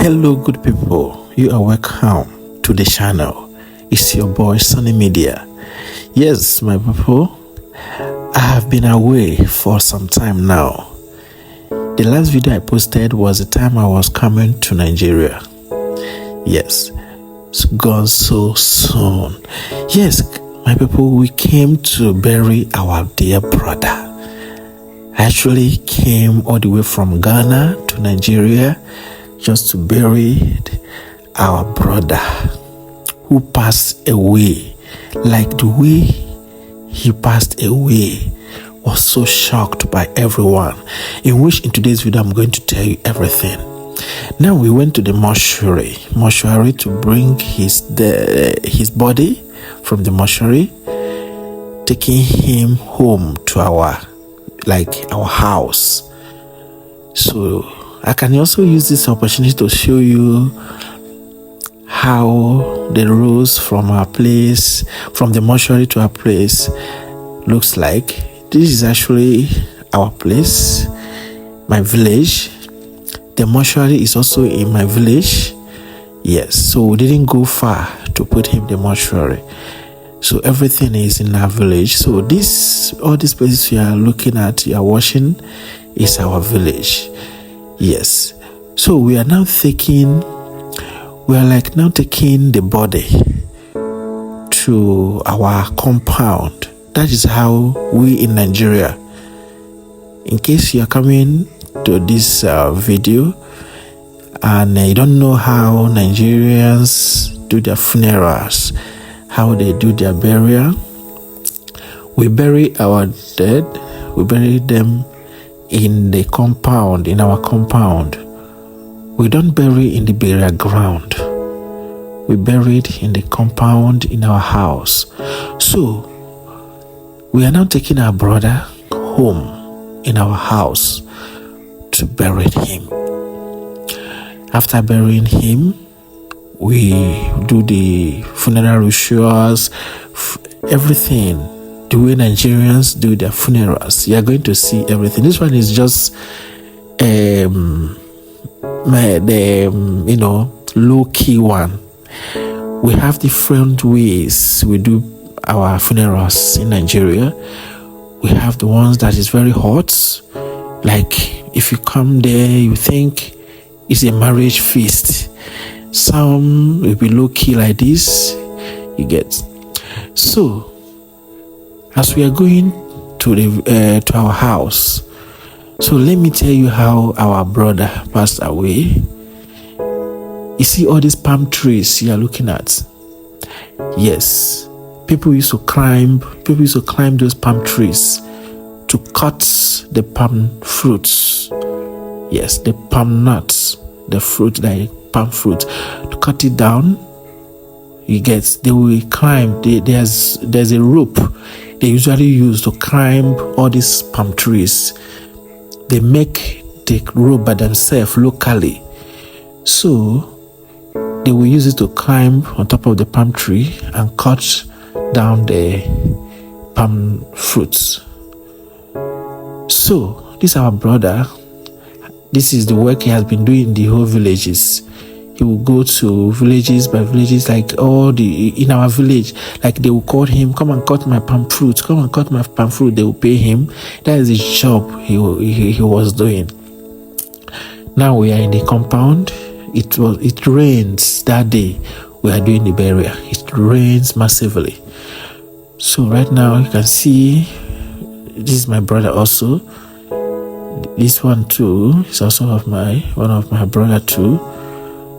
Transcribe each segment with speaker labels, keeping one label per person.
Speaker 1: Hello good people, you are welcome to the channel. It's your boy Sunny Media. Yes, my people, I have been away for some time now. The last video I posted was the time I was coming to Nigeria. Yes, it's gone so soon. Yes, my people, we came to bury our dear brother. I actually came all the way from Ghana to Nigeria just to bury our brother who passed away. Like the way he passed away was so shocked by everyone, in which in today's video I'm going to tell you everything. Now we went to the mortuary to bring his body from the mortuary, taking him home to our house. So I can also use this opportunity to show you how the roads from our place, from the mortuary to our place, looks like. This is actually our place, my village. The mortuary is also in my village. Yes, so we didn't go far to put him in the mortuary. So everything is in our village. So all these places you are looking at, you are watching, is our village. Yes, so we are now taking the body to our compound. That is how we in Nigeria, in case you are coming to this video and you don't know how Nigerians do their funerals, how they do their burial, we bury our dead, we bury them in the compound, in our compound. We don't bury in the burial ground. We bury it in the compound in our house. So we are now taking our brother home in our house to bury him. After burying him, we do the funeral rituals, everything. The way Nigerians do their funerals, you are going to see everything. This one is just low-key one. We have different ways we do our funerals in Nigeria. We have the ones that is very hot, like if you come there you think it's a marriage feast. Some will be low-key like this, you get. So as we are going to our house, so let me tell you how our brother passed away. You see all these palm trees you are looking at? Yes, people used to climb those palm trees to cut the palm fruits. Yes, the palm nuts, the fruit, like palm fruit, to cut it down. You get, they will climb. There's a rope they usually use to climb all these palm trees. They make the rope by themselves locally. So they will use it to climb on top of the palm tree and cut down the palm fruits. So this our brother, this is the work he has been doing in the whole villages. He will go to villages by villages, like in our village, like they will call him, come and cut my palm fruit, come and cut my palm fruit. They will pay him. That is the job he was doing. Now we are in the compound. It rains that day we are doing the burial. It rains massively. So right now you can see this is my brother also. This one too is also one of my brother too.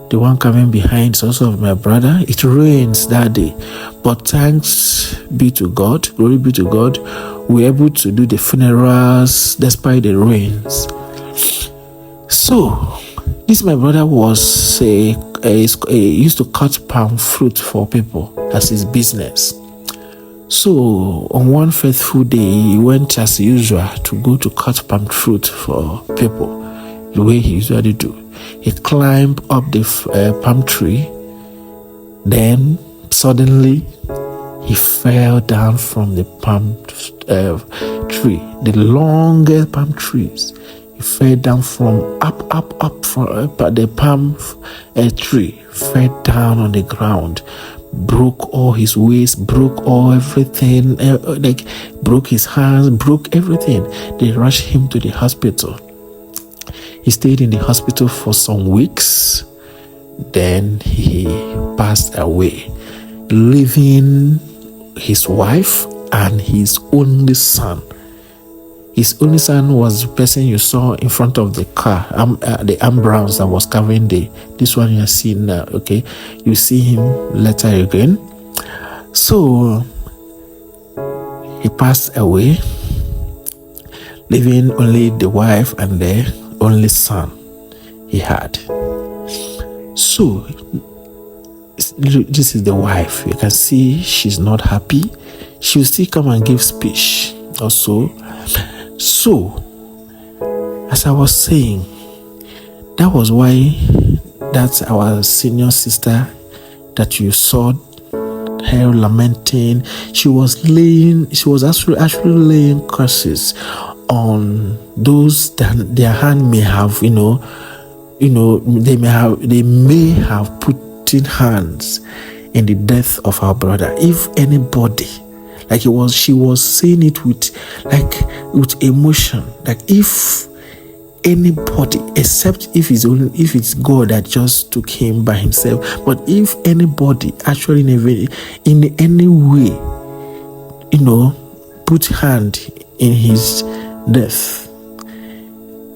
Speaker 1: the one coming behind is also of my brother. It rains that day, but thanks be to God, glory be to God, we were able to do the funerals despite the rains. So this my brother was used to cut palm fruit for people as his business. So on one faithful day, he went as usual to go to cut palm fruit for people, the way he usually do. He climbed up the palm tree. Then suddenly he fell down from the palm tree, the longest palm trees. He fell down from up from the palm tree, fell down on the ground, broke all his waist, broke all everything, broke his hands, broke everything. They rushed him to the hospital. He stayed in the hospital for some weeks. Then he passed away, leaving his wife and his only son. His only son was the person you saw in front of the car, the ambulance that was covering this one you are seeing now. Okay, you see him later again. So he passed away, leaving only the wife and the only son he had. So this is the wife. You can see she's not happy. She'll still come and give speech also. So as I was saying, that was why that's our senior sister that you saw her lamenting. She was actually laying curses on those that their hand may have, they may have put in hands in the death of our brother. If anybody, she was saying it with emotion, like if anybody, except if it's God that just took him by himself, but if anybody actually in any way, put hand in his death,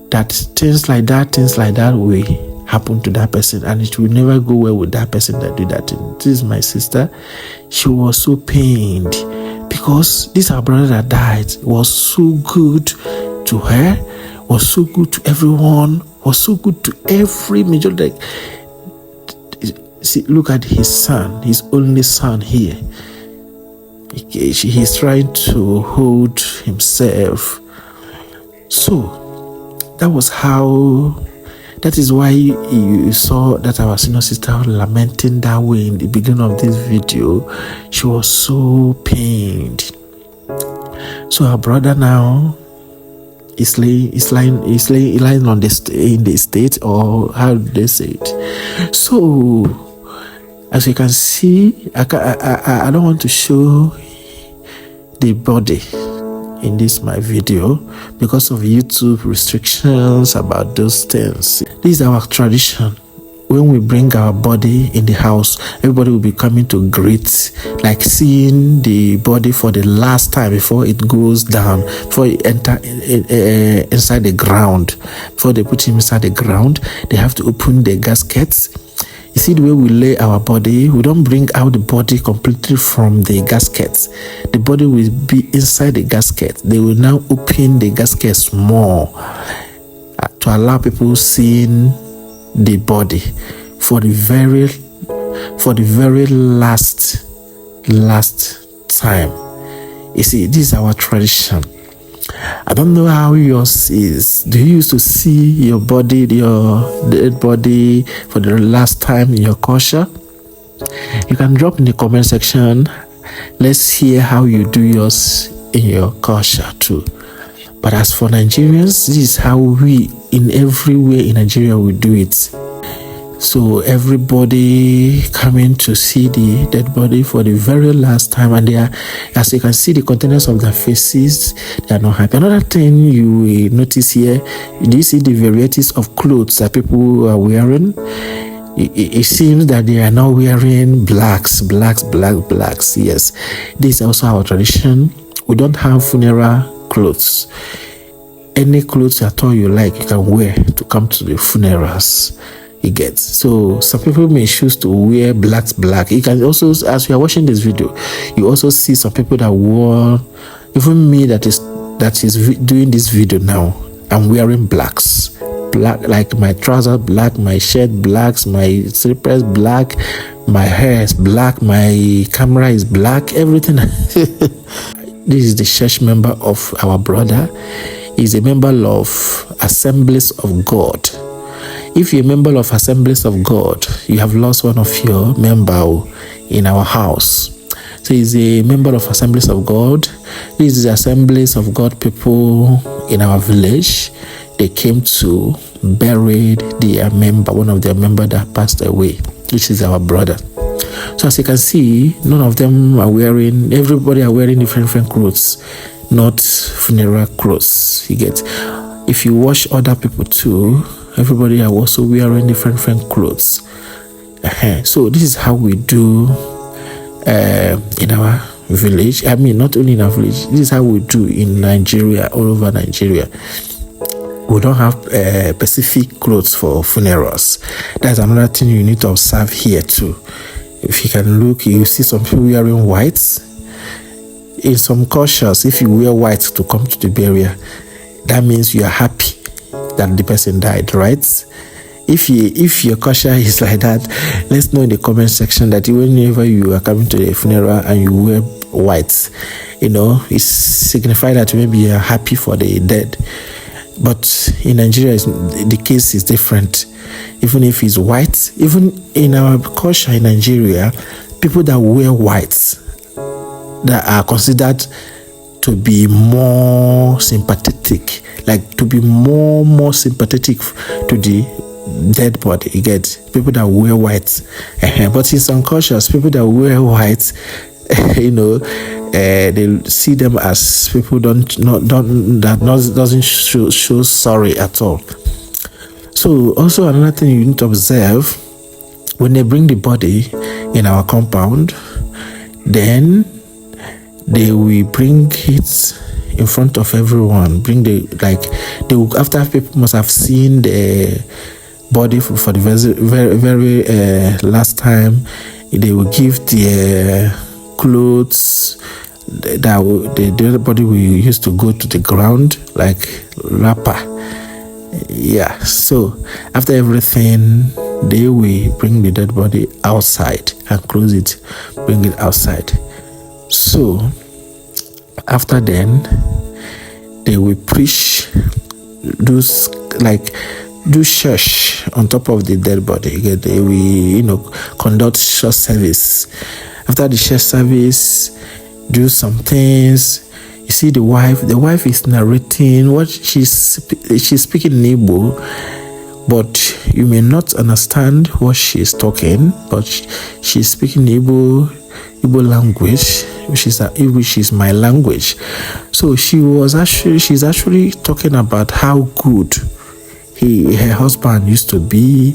Speaker 1: that things like that will happen to that person, and it will never go well with that person that did that thing. This is my sister. She was so pained because this our brother that died was so good to her, was so good to everyone, was so good to every major. See, look at his son, his only son here. He's trying to hold himself. So that is why you saw that our senior sister lamenting that way in the beginning of this video. She was so pained. So our brother now is lying on in the state, or how do they say it? So as you can see, I don't want to show the body in this my video because of YouTube restrictions about those things. This is our tradition. When we bring our body in the house, everybody will be coming to greet, like seeing the body for the last time before it goes down, before it enter inside the ground. Before they put him inside the ground, they have to open the gaskets. You see the way we lay our body, we don't bring out the body completely from the gaskets. The body will be inside the gasket. They will now open the gaskets more to allow people seeing the body for the very last time. You see, this is our tradition. I don't know how yours is. Do you used to see your dead body for the last time in your culture? You can drop in the comment section. Let's hear how you do yours in your culture too. But as for Nigerians, this is how we, in every way in Nigeria, we do it. So everybody coming to see the dead body for the very last time, and they are, as you can see, the contents of their faces, they are not happy. Another thing you will notice here, do you see the varieties of clothes that people are wearing? It seems that they are not wearing blacks. Yes, this is also our tradition. We don't have funeral clothes. Any clothes at all you like, you can wear to come to the funerals. You get. So some people may choose to wear black. You can also, as you are watching this video, you also see some people that wore, even me that is doing this video now, I'm wearing blacks. Black, like my trousers black, my shirt blacks, my slippers black, my hair is black, my camera is black, everything. This is the church member of our brother. He's a member of Assemblies of God. If you're a member of Assemblies of God, you have lost one of your members in our house. So he's a member of Assemblies of God. This is the Assemblies of God people in our village. They came to bury their member, one of their members that passed away, which is our brother. So as you can see, none of them are wearing, everybody are wearing different clothes, not funeral clothes. You get. If you watch other people too, everybody are also wearing different clothes. So this is how we do in our village. I mean, not only in our village, this is how we do in Nigeria, all over Nigeria. We don't have specific clothes for funerals. That's another thing you need to observe here too. If you can look, you see some people wearing white. In some cultures, if you wear white to come to the burial, that means you are happy that the person died, right? If your culture is like that, let's know in the comment section that whenever you are coming to the funeral and you wear white, it signifies that maybe you are happy for the dead. But in Nigeria, the case is different. Even if it's white, even in our culture in Nigeria, people that wear white that are considered to be more sympathetic, like to be more sympathetic to the dead body. You get people that wear white. But in some cultures, people that wear white, they see them as people doesn't show sorry at all. So also another thing you need to observe, when they bring the body in our compound, then they will bring it in front of everyone. After people must have seen the body for the very last time, they will give their clothes that the body will use to go to the ground, like wrapper. Yeah, so after everything, they will bring the dead body outside and close it, bring it outside. So after then, they will preach, do church on top of the dead body. They will, conduct church service. After the church service, do some things. You see the wife is narrating what she's speaking in Igbo, but you may not understand what she's talking, but she's speaking Igbo language, which is my language. So she's actually talking about how good her husband used to be,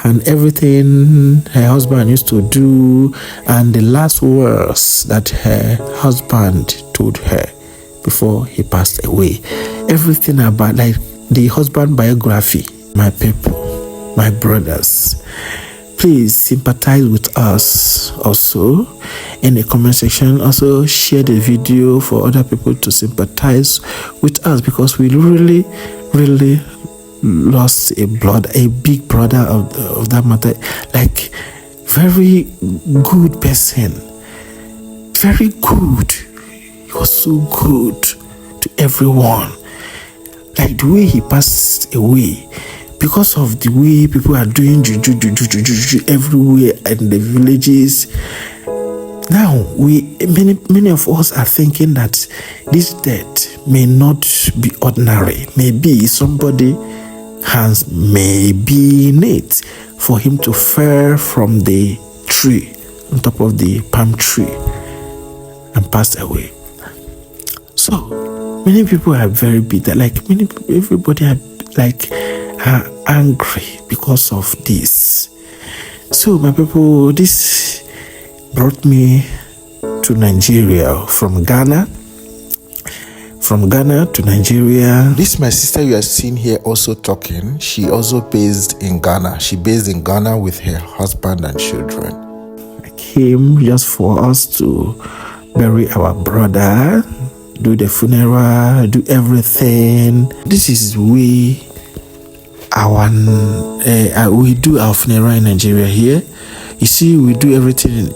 Speaker 1: and everything her husband used to do, and the last words that her husband told her before he passed away. Everything about like the husband biography. My people, my brothers, please sympathize with us also in the comment section. Also share the video for other people to sympathize with us, because we really lost a big brother of that matter. Like, very good person, very good. He was so good to everyone. Like the way he passed away, because of the way people are doing juju everywhere in the villages. Now many of us are thinking that this death may not be ordinary. Maybe somebody hands may be in it for him to fall from the tree, on top of the palm tree, and pass away. So many people are very bitter. Like everybody are angry because of this. So my people, this brought me to Nigeria from Ghana. from Ghana to Nigeria.
Speaker 2: This my sister you are seeing here also talking. She also based in Ghana. She based in Ghana with her husband and children.
Speaker 1: I came just for us to bury our brother, do the funeral, do everything. This is we do our funeral in Nigeria here. You see, we do everything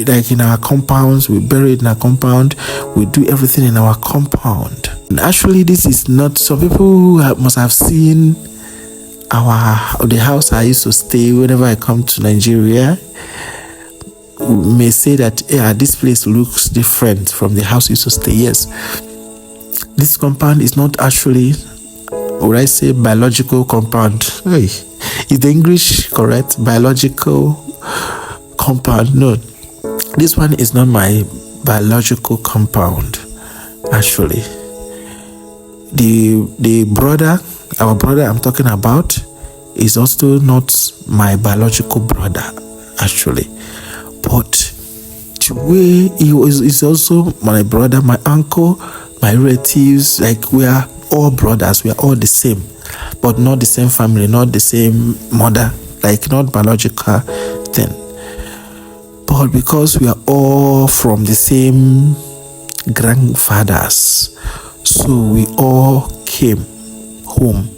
Speaker 1: like in our compounds. We bury it in our compound. We do everything in our compound. And actually, this is not. Some people who must have seen the house I used to stay whenever I come to Nigeria. May say that this place looks different from the house I used to stay. Yes, this compound is not actually, would I say, biological compound. Hey, is the English correct? Biological compound? No, this one is not my biological compound. Actually, the brother, our brother I'm talking about, is also not my biological brother. Actually, but the way he is also my brother, my uncle, my relatives. Like, we are all brothers. We are all the same, but not the same family, not the same mother. Like, not biological thing, but because we are all from the same grandfathers, so we all came home.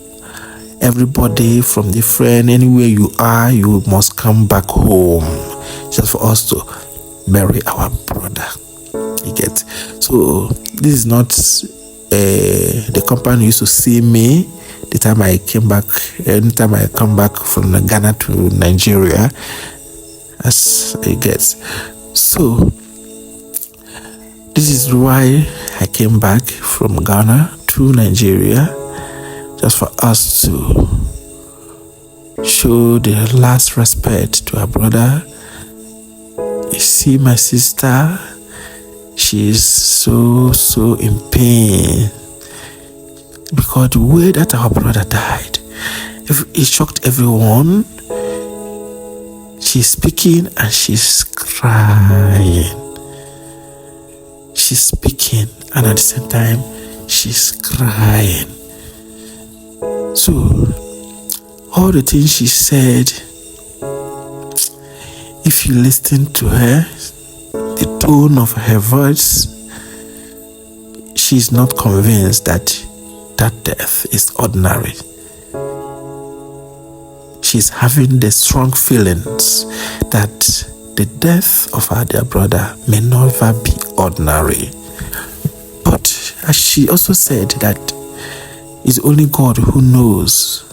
Speaker 1: Everybody from different, anywhere you are, you must come back home just for us to bury our brother. You get? So this is not the company used to see me the time I came back. Anytime I come back from Ghana to Nigeria, as it gets. So this is why I came back from Ghana to Nigeria, just for us to show the last respect to our brother. You see, my sister, she is so in pain because the way that our brother died, it shocked everyone. She's speaking and she's crying. She's speaking and at the same time she's crying. So all the things she said, if you listen to her, the tone of her voice, she's not convinced that death is ordinary. She's having the strong feelings that the death of her dear brother may never be ordinary. But as she also said that it's only God who knows.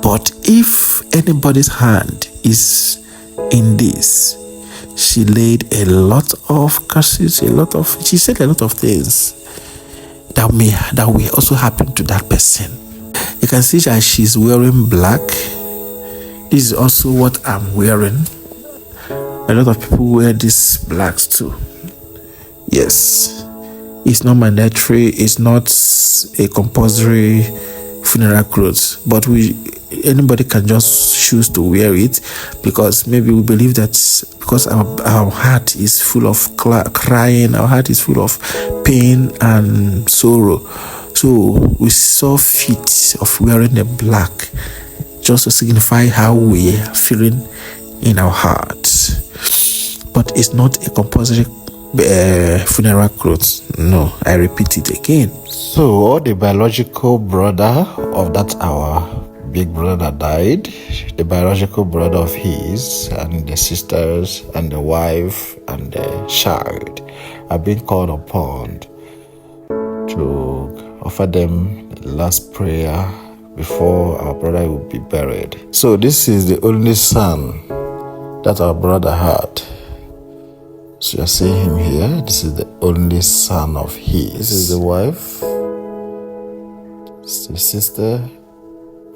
Speaker 1: But if anybody's hand is in this, she laid a lot of curses, she said a lot of things that will also happen to that person. You can see that she's wearing black. This is also what I'm wearing. A lot of people wear these blacks too. Yes, it's not mandatory, it's not a compulsory funeral clothes, but anybody can just choose to wear it, because maybe we believe that because our heart is full of crying, our heart is full of pain and sorrow, so we saw fit of wearing the black just to signify how we are feeling in our hearts. But it's not a compulsory funeral clothes. No, I repeat it again.
Speaker 2: So the biological brother of that our big brother died, the biological brother of his, and the sisters and the wife and the child are being called upon to offer them the last prayer before our brother will be buried. So this is the only son that our brother had. So you're seeing him here. This is the only son of his. This is the wife, the sister,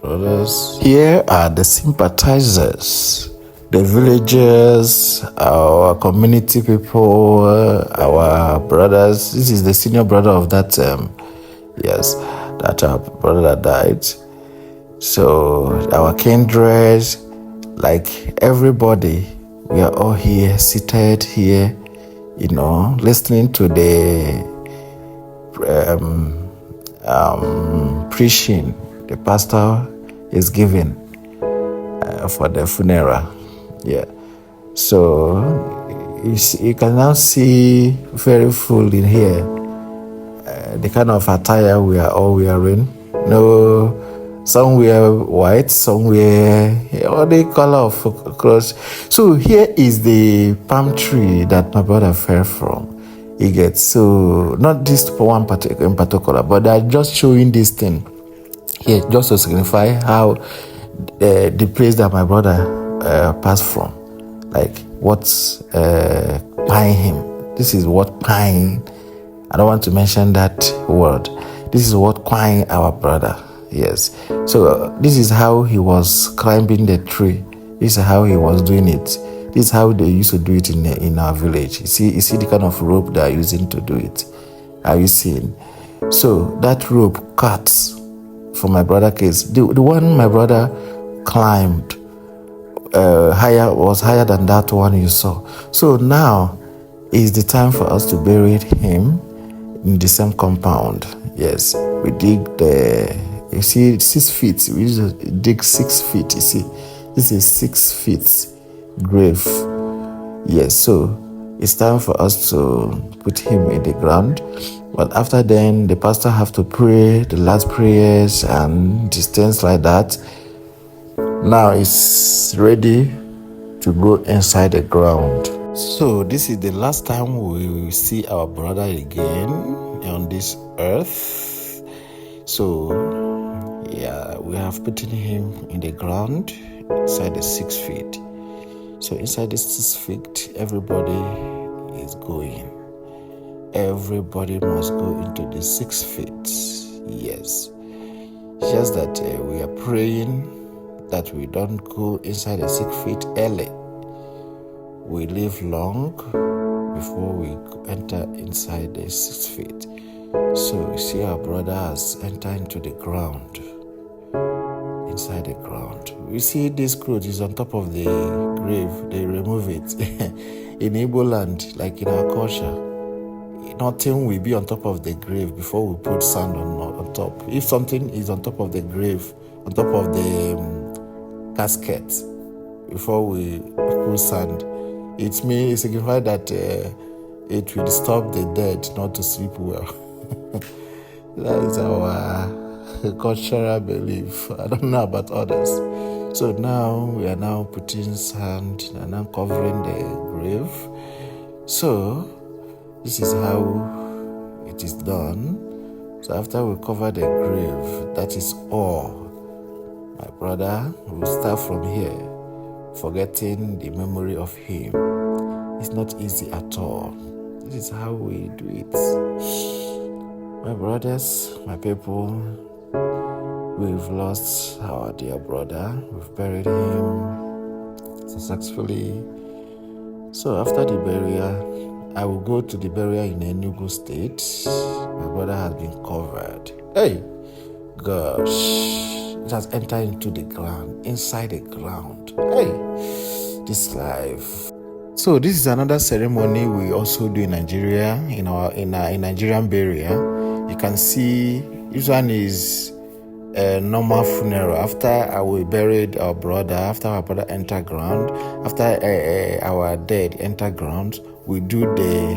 Speaker 2: brothers. Here are the sympathizers, the villagers, our community people, our brothers. This is the senior brother of that, that our brother died. So our kindred, like everybody, we are all here, seated here, listening to the preaching the pastor is giving for the funeral. Yeah. So you can now see very full in here. The kind of attire we are all wearing. No, some wear white, some wear all the color of clothes. So here is the palm tree that my brother fell from. You get, so not this one in particular, but they're just showing this thing here just to signify how the place that my brother passed from, like what's pine him. This is what pine. I don't want to mention that word. This is what pine our brother. Yes. So this is how he was climbing the tree. This is how he was doing it. This is how they used to do it in our village. You see the kind of rope they are using to do it. Are you seeing? So that rope cuts for my brother case. The one my brother climbed was higher than that one you saw. So now is the time for us to bury him in the same compound. Yes, we dig you see 6 feet. We used to dig 6 feet. You see, this is 6 feet grave. Yes, so it's time for us to put him in the ground. But after then, the pastor have to pray the last prayers and things like that. Now it's ready to go inside the ground. So this is the last time we will see our brother again on this earth. So yeah, we have put him in the ground inside the 6 feet. So inside the 6 feet, everybody is going. Everybody must go into the 6 feet. Yes. Just that we are praying that we don't go inside the 6 feet early. We live long before we enter inside the 6 feet. So you see our brother has entered into the ground. Inside the ground. We see this cloth is on top of the grave. They remove it. In Igbo land, like in our culture, nothing will be on top of the grave before we put sand on top. If something is on top of the grave, on top of the casket, before we put sand, it signifies that it will stop the dead not to sleep well. That is our cultural belief. I don't know about others. So now we are now putting sand and now covering the grave. So this is how it is done. So after we cover the grave, that is all. My brother will start from here, forgetting the memory of him. It's not easy at all. This is how we do it. My brothers, my people, we've lost our dear brother. We've buried him successfully. So after the burial, I will go to the burial in Enugu State. My brother has been covered. Hey, gosh, it has entered into the ground, inside the ground. Hey, this life. So this is another ceremony we also do in Nigeria, in Nigerian burial. You can see this one is a normal funeral. After we buried our brother, after our brother entered ground, after our dead enter ground, we do the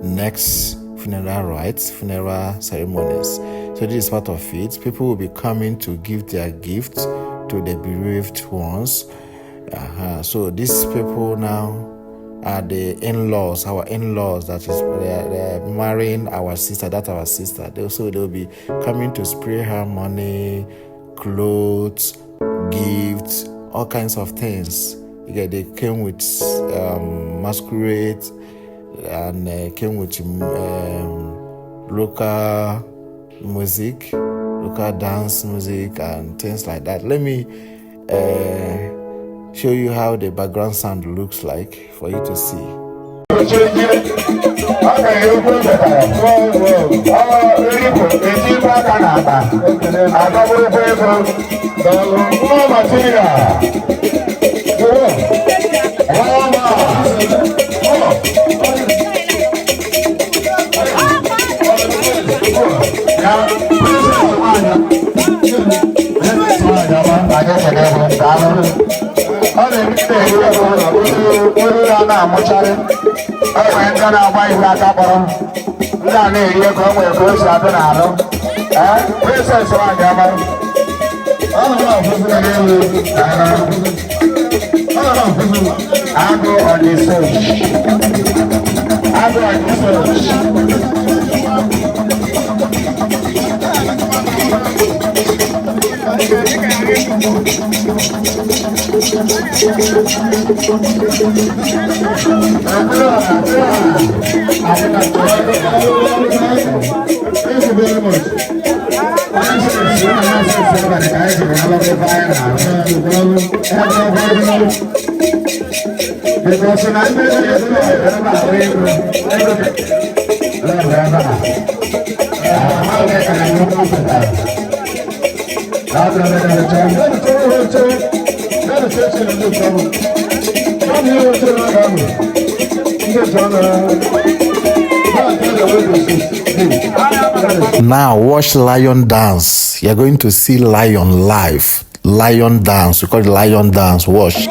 Speaker 2: next funeral rites, funeral ceremonies. So this is part of it. People will be coming to give their gifts to the bereaved ones. So these people now are the in-laws, our in-laws, that is, they're marrying our sister, that's our sister. They'll be coming to spray her money, clothes, gifts, all kinds of things. They came with masquerade and came with local music, local dance music and things like that. Let me show you how the background sound looks like for you to see. Now watch lion dance. You're going to see lion live. Lion dance. We call it lion dance. Watch.